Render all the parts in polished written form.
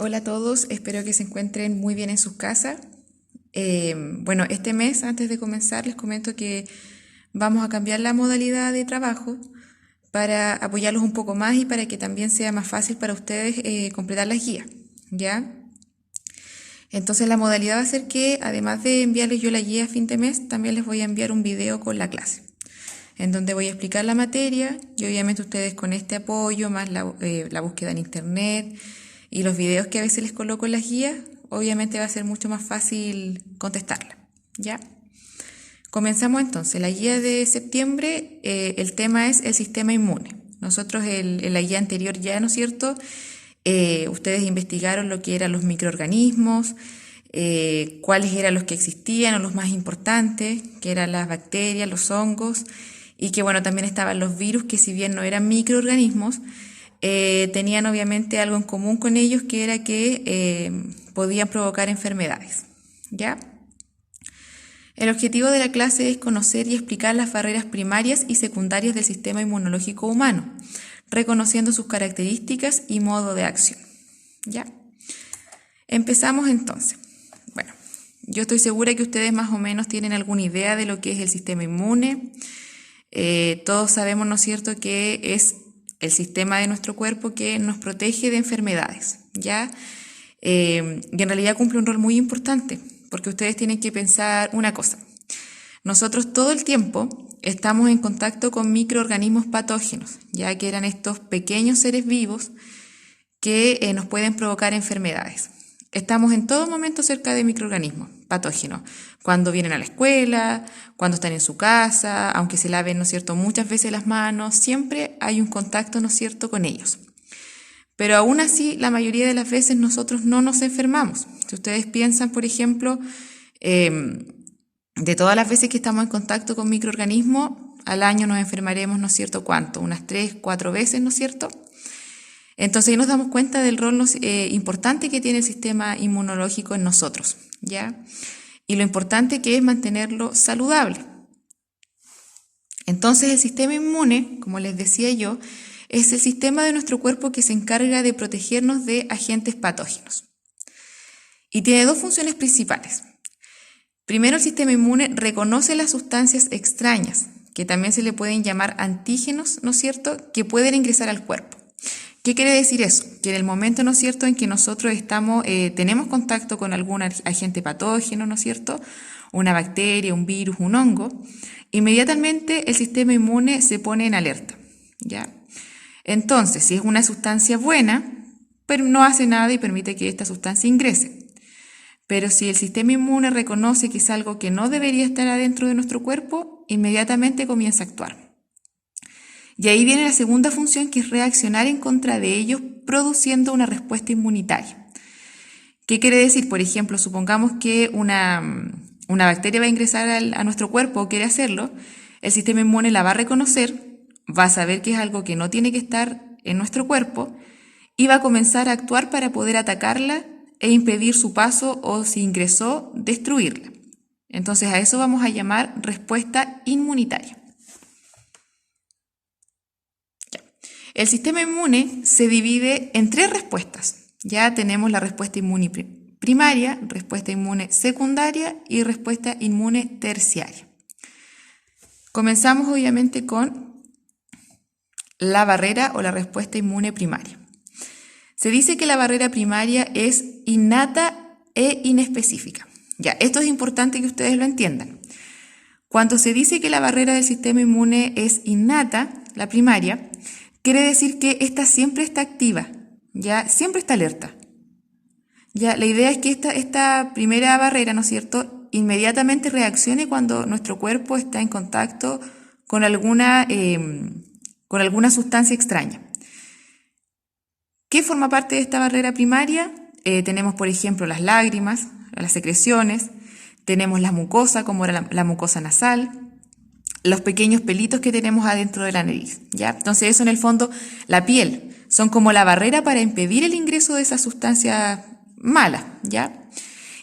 Hola a todos, espero que se encuentren muy bien en sus casas. Bueno, este mes, antes de comenzar, les comento que vamos a cambiar la modalidad de trabajo para apoyarlos un poco más y para que también sea más fácil para ustedes completar las guías, ¿ya? Entonces la modalidad va a ser que, además de enviarles yo la guía a fin de mes, también les voy a enviar un video con la clase, en donde voy a explicar la materia y obviamente ustedes con este apoyo, más la búsqueda en internet y los videos que a veces les coloco en las guías, obviamente va a ser mucho más fácil contestarla, ¿ya? Comenzamos entonces. La guía de septiembre, el tema es el sistema inmune. Nosotros en la guía anterior ya, ¿no es cierto? Ustedes investigaron lo que eran los microorganismos, cuáles eran los que existían o los más importantes, que eran las bacterias, los hongos, y que bueno, también estaban los virus, que si bien no eran microorganismos, tenían obviamente algo en común con ellos, que era que podían provocar enfermedades, ¿ya? El objetivo de la clase es conocer y explicar las barreras primarias y secundarias del sistema inmunológico humano, reconociendo sus características y modo de acción, ¿ya? Empezamos entonces. Bueno, yo estoy segura que ustedes más o menos tienen alguna idea de lo que es el sistema inmune. Todos sabemos, ¿no es cierto?, que es el sistema de nuestro cuerpo que nos protege de enfermedades, ¿ya? Y en realidad cumple un rol muy importante, porque ustedes tienen que pensar una cosa. Nosotros todo el tiempo estamos en contacto con microorganismos patógenos, ya que eran estos pequeños seres vivos que nos pueden provocar enfermedades. Estamos en todo momento cerca de microorganismos patógenos, cuando vienen a la escuela, cuando están en su casa, aunque se laven, ¿no es cierto?, muchas veces las manos, siempre hay un contacto, ¿no es cierto?, con ellos. Pero aún así, la mayoría de las veces nosotros no nos enfermamos. Si ustedes piensan, por ejemplo, de todas las veces que estamos en contacto con microorganismos, al año nos enfermaremos, ¿no es cierto?, ¿cuánto? Unas 3, 4 veces, ¿no es cierto? Entonces ahí nos damos cuenta del rol importante que tiene el sistema inmunológico en nosotros, ¿ya? Y lo importante que es mantenerlo saludable. Entonces el sistema inmune, como les decía yo, es el sistema de nuestro cuerpo que se encarga de protegernos de agentes patógenos. Y tiene dos funciones principales. Primero, el sistema inmune reconoce las sustancias extrañas, que también se le pueden llamar antígenos, ¿no es cierto?, que pueden ingresar al cuerpo. ¿Qué quiere decir eso? Que en el momento, ¿no es cierto?, en que nosotros tenemos contacto con algún agente patógeno, ¿no es cierto?, una bacteria, un virus, un hongo, inmediatamente el sistema inmune se pone en alerta, ¿ya? Entonces, si es una sustancia buena, pero no hace nada y permite que esta sustancia ingrese. Pero si el sistema inmune reconoce que es algo que no debería estar adentro de nuestro cuerpo, inmediatamente comienza a actuar. Y ahí viene la segunda función, que es reaccionar en contra de ellos, produciendo una respuesta inmunitaria. ¿Qué quiere decir? Por ejemplo, supongamos que una bacteria va a ingresar a nuestro cuerpo o quiere hacerlo, el sistema inmune la va a reconocer, va a saber que es algo que no tiene que estar en nuestro cuerpo y va a comenzar a actuar para poder atacarla e impedir su paso o, si ingresó, destruirla. Entonces a eso vamos a llamar respuesta inmunitaria. El sistema inmune se divide en 3 respuestas. Ya tenemos la respuesta inmune primaria, respuesta inmune secundaria y respuesta inmune terciaria. Comenzamos obviamente con la barrera o la respuesta inmune primaria. Se dice que la barrera primaria es innata e inespecífica. Ya, esto es importante que ustedes lo entiendan. Cuando se dice que la barrera del sistema inmune es innata, la primaria, quiere decir que esta siempre está activa, ya siempre está alerta. Ya, la idea es que esta primera barrera, ¿no es cierto?, inmediatamente reaccione cuando nuestro cuerpo está en contacto con alguna sustancia extraña. ¿Qué forma parte de esta barrera primaria? Tenemos, por ejemplo, las lágrimas, las secreciones, tenemos la mucosa, como era la mucosa nasal, los pequeños pelitos que tenemos adentro de la nariz, ¿ya? Entonces eso en el fondo, la piel, son como la barrera para impedir el ingreso de esas sustancias malas, ¿ya?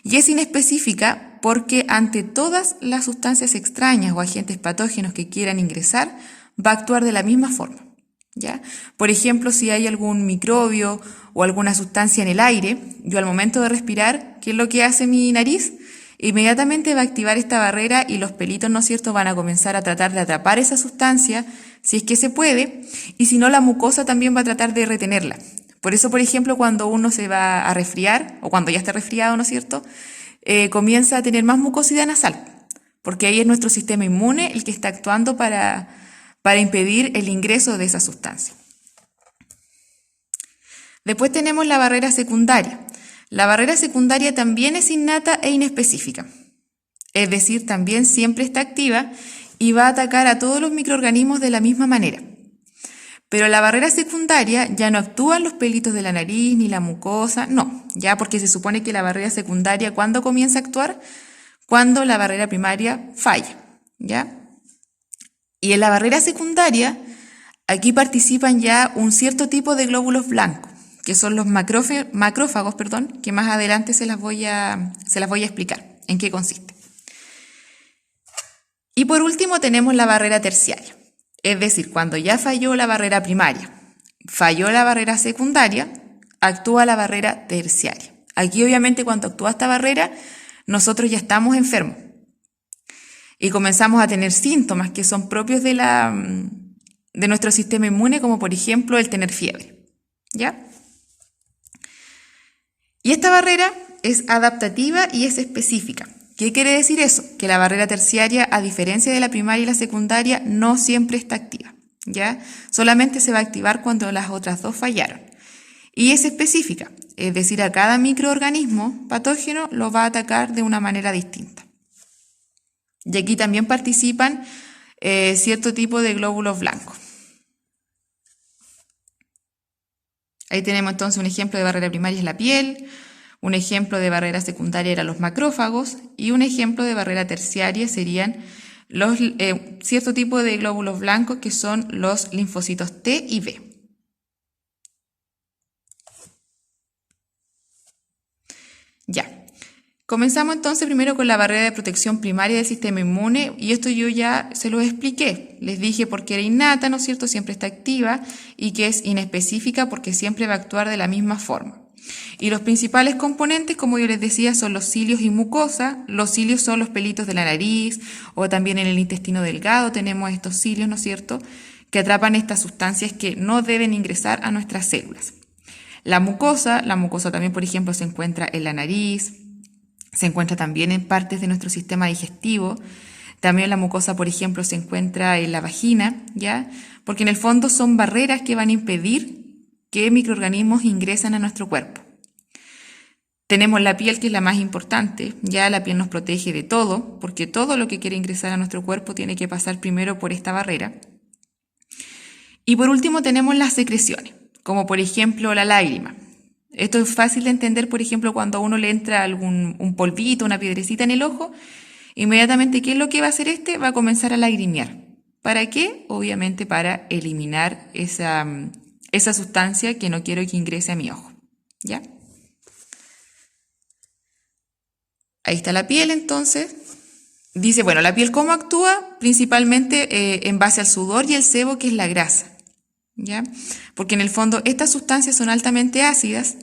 Y es inespecífica porque ante todas las sustancias extrañas o agentes patógenos que quieran ingresar, va a actuar de la misma forma, ¿ya? Por ejemplo, si hay algún microbio o alguna sustancia en el aire, yo al momento de respirar, ¿qué es lo que hace mi nariz? Inmediatamente va a activar esta barrera y los pelitos, ¿no es cierto?, van a comenzar a tratar de atrapar esa sustancia, si es que se puede, y si no, la mucosa también va a tratar de retenerla. Por eso, por ejemplo, cuando uno se va a resfriar, o cuando ya está resfriado, ¿no es cierto?, comienza a tener más mucosidad nasal, porque ahí es nuestro sistema inmune el que está actuando para impedir el ingreso de esa sustancia. Después tenemos la barrera secundaria. La barrera secundaria también es innata e inespecífica, es decir, también siempre está activa y va a atacar a todos los microorganismos de la misma manera. Pero la barrera secundaria ya no actúan los pelitos de la nariz ni la mucosa, no, ya porque se supone que la barrera secundaria, ¿cuándo comienza a actuar? Cuando la barrera primaria falla, ¿ya? Y en la barrera secundaria, aquí participan ya un cierto tipo de glóbulos blancos, que son los macrófagos, que más adelante se las voy a explicar en qué consiste. Y por último tenemos la barrera terciaria, es decir, cuando ya falló la barrera primaria, falló la barrera secundaria, actúa la barrera terciaria. Aquí obviamente cuando actúa esta barrera, nosotros ya estamos enfermos y comenzamos a tener síntomas que son propios de nuestro sistema inmune, como por ejemplo el tener fiebre, ¿ya? Y esta barrera es adaptativa y es específica. ¿Qué quiere decir eso? Que la barrera terciaria, a diferencia de la primaria y la secundaria, no siempre está activa, ¿ya? Solamente se va a activar cuando las otras dos fallaron. Y es específica, es decir, a cada microorganismo patógeno lo va a atacar de una manera distinta. Y aquí también participan cierto tipo de glóbulos blancos. Ahí tenemos entonces un ejemplo de barrera primaria es la piel, un ejemplo de barrera secundaria eran los macrófagos y un ejemplo de barrera terciaria serían los cierto tipo de glóbulos blancos que son los linfocitos T y B. Ya. Comenzamos entonces primero con la barrera de protección primaria del sistema inmune y esto yo ya se lo expliqué. Les dije porque era innata, ¿no es cierto? Siempre está activa y que es inespecífica porque siempre va a actuar de la misma forma. Y los principales componentes, como yo les decía, son los cilios y mucosa. Los cilios son los pelitos de la nariz o también en el intestino delgado tenemos estos cilios, ¿no es cierto?, que atrapan estas sustancias que no deben ingresar a nuestras células. La mucosa también, por ejemplo, se encuentra en la nariz, se encuentra también en partes de nuestro sistema digestivo. También la mucosa, por ejemplo, se encuentra en la vagina, ¿ya? Porque en el fondo son barreras que van a impedir que microorganismos ingresan a nuestro cuerpo. Tenemos la piel, que es la más importante. Ya la piel nos protege de todo, porque todo lo que quiere ingresar a nuestro cuerpo tiene que pasar primero por esta barrera. Y por último tenemos las secreciones, como por ejemplo la lágrima. Esto es fácil de entender, por ejemplo, cuando a uno le entra un polvito, una piedrecita en el ojo, inmediatamente, ¿qué es lo que va a hacer este? Va a comenzar a lagrimear. ¿Para qué? Obviamente para eliminar esa sustancia que no quiero que ingrese a mi ojo, ¿ya? Ahí está la piel, entonces. Dice, bueno, ¿la piel cómo actúa? Principalmente en base al sudor y el sebo, que es la grasa, ¿ya? Porque en el fondo estas sustancias son altamente ácidas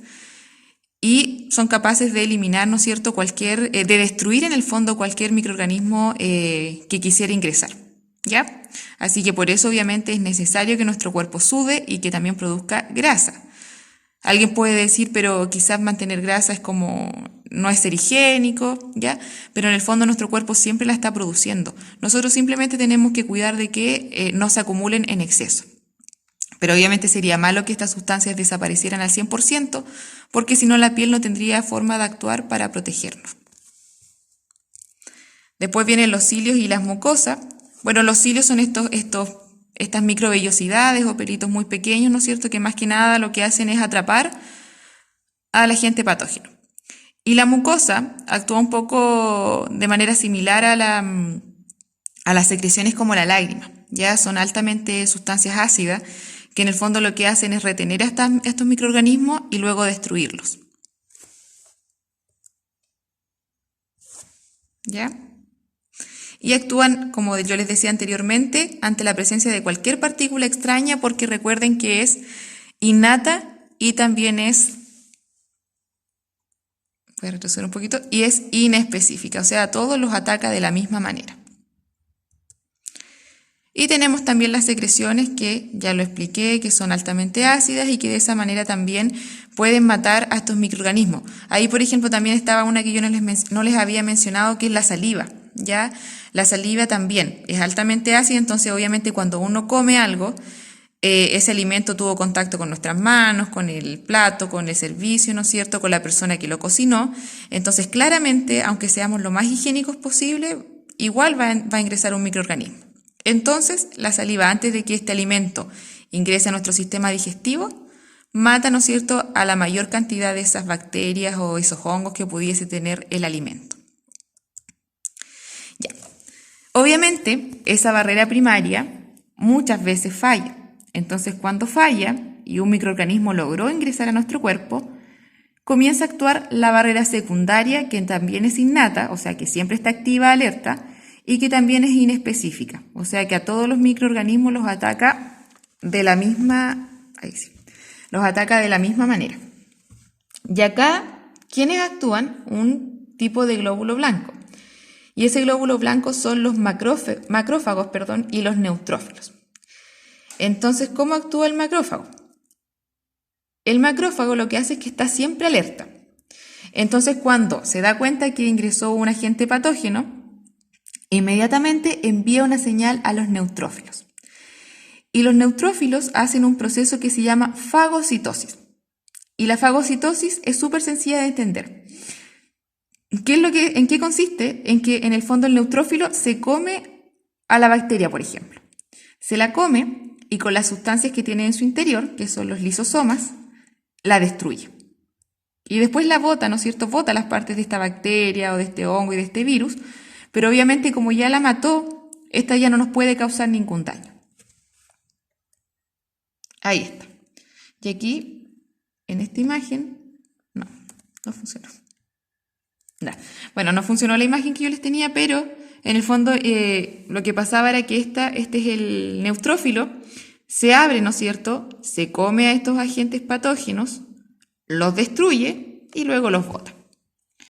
y son capaces de eliminar, ¿no es cierto?, de destruir en el fondo cualquier microorganismo que quisiera ingresar, ¿ya? Así que por eso obviamente es necesario que nuestro cuerpo sude y que también produzca grasa. Alguien puede decir, pero quizás mantener grasa no es ser higiénico, ¿ya? Pero en el fondo nuestro cuerpo siempre la está produciendo. Nosotros simplemente tenemos que cuidar de que no se acumulen en exceso. Pero obviamente sería malo que estas sustancias desaparecieran al 100%, porque si no la piel no tendría forma de actuar para protegernos. Después vienen los cilios y las mucosas. Bueno, los cilios son estas microvellosidades o pelitos muy pequeños, ¿no es cierto?, que más que nada lo que hacen es atrapar al agente patógeno. Y la mucosa actúa un poco de manera similar a las secreciones como la lágrima. Ya son altamente sustancias ácidas que en el fondo lo que hacen es retener a estos microorganismos y luego destruirlos. ¿Ya? y actúan, como yo les decía anteriormente, ante la presencia de cualquier partícula extraña, porque recuerden que es innata y también es, voy a retroceder un poquito, y es inespecífica, o sea, a todos los ataca de la misma manera. Y tenemos también las secreciones que ya lo expliqué, que son altamente ácidas y que de esa manera también pueden matar a estos microorganismos. Ahí, por ejemplo, también estaba una que yo no les había mencionado, que es la saliva, ¿ya? La saliva también es altamente ácida, entonces obviamente cuando uno come algo, ese alimento tuvo contacto con nuestras manos, con el plato, con el servicio, ¿no es cierto?, con la persona que lo cocinó. Entonces, claramente, aunque seamos lo más higiénicos posible, igual va a ingresar un microorganismo. Entonces, la saliva, antes de que este alimento ingrese a nuestro sistema digestivo, mata, ¿no es cierto?, a la mayor cantidad de esas bacterias o esos hongos que pudiese tener el alimento. Ya. Obviamente, esa barrera primaria muchas veces falla. Entonces, cuando falla y un microorganismo logró ingresar a nuestro cuerpo, comienza a actuar la barrera secundaria, que también es innata, o sea, que siempre está activa, alerta, y que también es inespecífica, o sea que a todos los microorganismos los ataca de la misma, manera. Y acá, ¿quiénes actúan? Un tipo de glóbulo blanco. Y ese glóbulo blanco son los macrófagos, y los neutrófilos. Entonces, ¿cómo actúa el macrófago? El macrófago lo que hace es que está siempre alerta. Entonces, cuando se da cuenta que ingresó un agente patógeno, inmediatamente envía una señal a los neutrófilos. Y los neutrófilos hacen un proceso que se llama fagocitosis. Y la fagocitosis es súper sencilla de entender. ¿En qué consiste? En que en el fondo el neutrófilo se come a la bacteria, por ejemplo. Se la come y con las sustancias que tiene en su interior, que son los lisosomas, la destruye. Y después la bota, ¿no es cierto? Bota las partes de esta bacteria o de este hongo y de este virus. Pero obviamente como ya la mató, esta ya no nos puede causar ningún daño. Ahí está. Y aquí, en esta imagen, no funcionó. Bueno, no funcionó la imagen que yo les tenía, pero en el fondo lo que pasaba era que este es el neutrófilo, se abre, ¿no es cierto? Se come a estos agentes patógenos, los destruye y luego los bota.